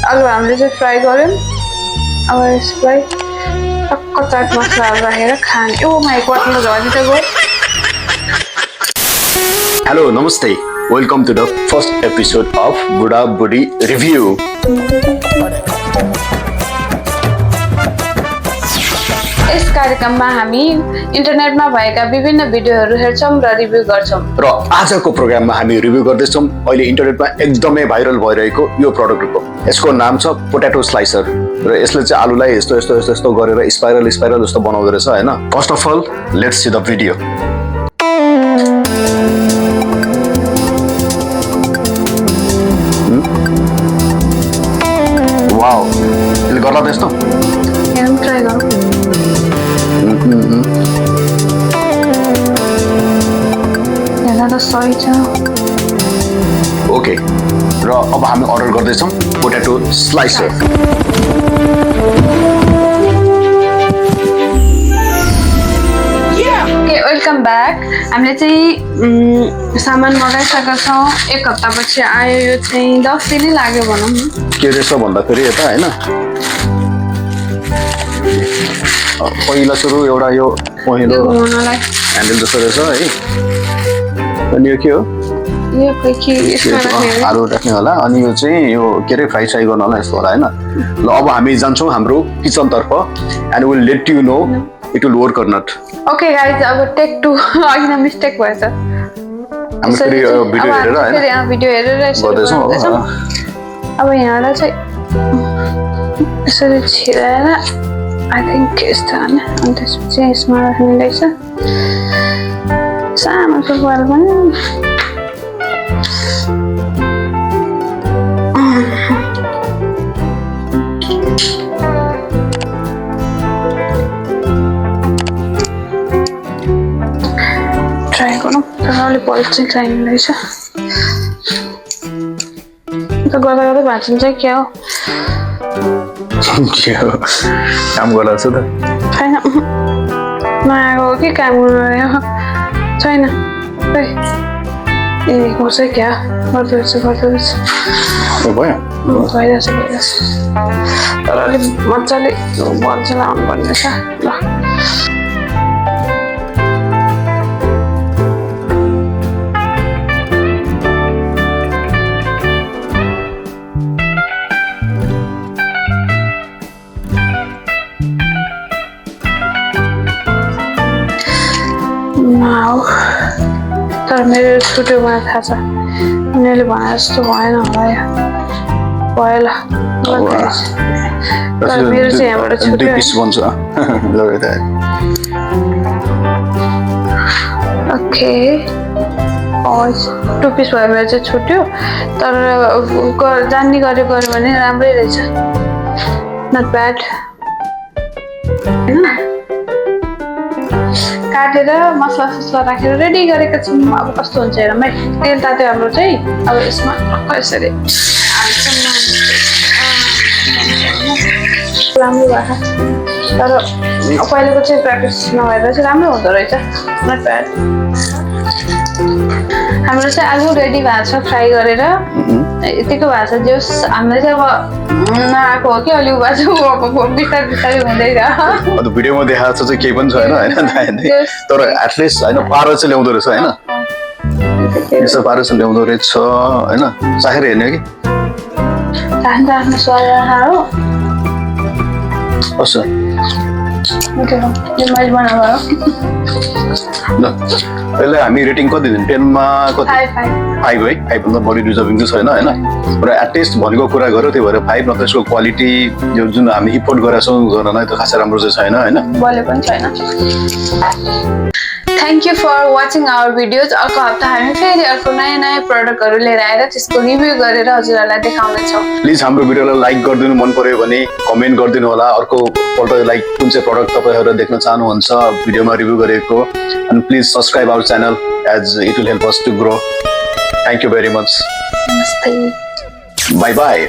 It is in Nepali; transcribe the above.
अब हामीले चाहिँ फ्राई गर्यौँ अब यसलाई टक्क चाट मसलाहरू राखेर खाने ओ माई गड म झरी त गयो हेलो नमस्ते welcome to the first episode of बुढा बुढी रिभ्यू यस कार्यक्रममा हामी इन्टरनेटमा भएका विभिन्न भिडियोहरू हेर्छौँ र रिभ्यू गर्छौँ र आजको प्रोग्राममा हामी रिभ्यू गर्दैछौँ अहिले इन्टरनेटमा एकदमै भाइरल भइरहेको यो प्रडक्टको यसको नाम छ पोटेटो स्लाइसर र यसले चाहिँ आलुलाई यस्तो यस्तो यस्तो यस्तो गरेर स्पाइरल स्पाइरल जस्तो बनाउँदो रहेछ हैन first of all let's see the video wow यसले गर्दा त यस्तो हेरौँ ट्राई गरौँ हेर्दा त सही छ ओके र अब हामी अर्डर गर्दैछौँ potato slicer okay welcome back हामीले चाहिँ सामान मगाइसकेका छौँ एक हप्तापछि आयो यो चाहिँ 10 दिनै लाग्यो भनौँ न के रहेछ भन्दाखेरि यता हैन पहिला सुरु एउटा यो पहिलो घुमाउनलाई ह्यान्डल जस्तो रहेछ है अनि यो के हो यो खोइ के यसमा राख्ने आलु राख्ने होला अनि यो चाहिँ यो के अरे फ्राई फ्राई गर्न होला यस्तो होला हैन ल अब हामी जान्छौँ हाम्रो किचनतर्फ and will let you know it will work or not okay guys अब टेक 2 अघि मिस्टेक भएछ हामी फेरि भिडियो हेरेर हैन यहाँ भिडियो हेरेर गर्दैछौँ अब यहाँलाई चाहिँ यसरी छिराएर आई थिङ्क यस्तो होइन अनि त्यसपछि यसमा राख्ने रहेछ सानो फुटबल पनि ट्राई गरौँ तर अलिक बल्ब चाहिँ चाहिने रहेछ गर्दा गर्दै भाँचिन्छ क्या हो के हो काम गर्दा छ त छैन नआएको हो कि काम गर्नु छैन खै ए गर्छ क्या गर्दो रहेछ भयो भइरहेछ तर अलिक मजाले बल चाहिँ लाउनु पर्ने रहेछ ल तर मेरो छुट्यो मलाई थाहा छ उनीहरूले भने जस्तो भएन होला यो भयो ल तर मेरो चाहिँ यहाँबाट छुट्यो ओके 2 पिस भयो मेरो चाहिँ छुट्यो तर जान्ने गऱ्यो भने राम्रै रहेछ नट ब्याड काटेर मसला ससला राखेर रेडी गरेका छौँ अब कस्तो हुन्छ हेरौँ है तेल तात्यो हाम्रो चाहिँ अब यसमा यसरी राम्रो भएको तर पहिलेको चाहिँ प्र्याक्टिस नभएर चाहिँ राम्रो हुँदो रहेछ नट ब्याड हाम्रो चाहिँ आलु रेडी भएको छ फ्राई गरेर यतिको भएको छ जस हामीलाई चाहिँ अब नआएको हो कि अलिक भएको छ अब बिस्तारै बिस्तारै हुँदै गयो भिडियोमा देखाएको छ चाहिँ केही पनि छैन हैन तर एटलिस्ट हैन पारो चाहिँ ल्याउँदो रहेछ हैन यसो पारो चाहिँ ल्याउँदो रहेछ हैन चाखेर हेर्ने कि चाहन्छ आफ्नो स्वाद हो कसो यो मैले बनाएको ल यसलाई हामी रेटिङ कति दिन्छौँ 10 मा कति 5 है 5 भन्दा बढी डिजर्भिङ चाहिँ छैन हैन र एटलिस्ट भनेको कुरा गर्यो त्यही भएर 5 नत्र यसको क्वालिटी यो जुन हामी इम्पोर्ट गरेका छौँ गर्न त खासै राम्रो चाहिँ छैन हैन बोले पनि छैन thank you for watching our videos अर्को हप्ता हामी फेरि अर्को नयाँ नयाँ प्रडक्टहरू लिएर आएर त्यसको रिभ्यू गरेर हजुरहरूलाई देखाउनेछौँ प्लिज हाम्रो भिडियोलाई लाइक गरिदिनु मन पर्यो भने कमेन्ट गरिदिनु होला अर्को पल्ट लाइक कुन चाहिँ प्रडक्ट तपाईँहरू देख्न चाहनुहुन्छ भिडियोमा रिभ्यू गरेको and please subscribe our channel as it will help us to grow. Thank you very much. Namaste. Bye bye.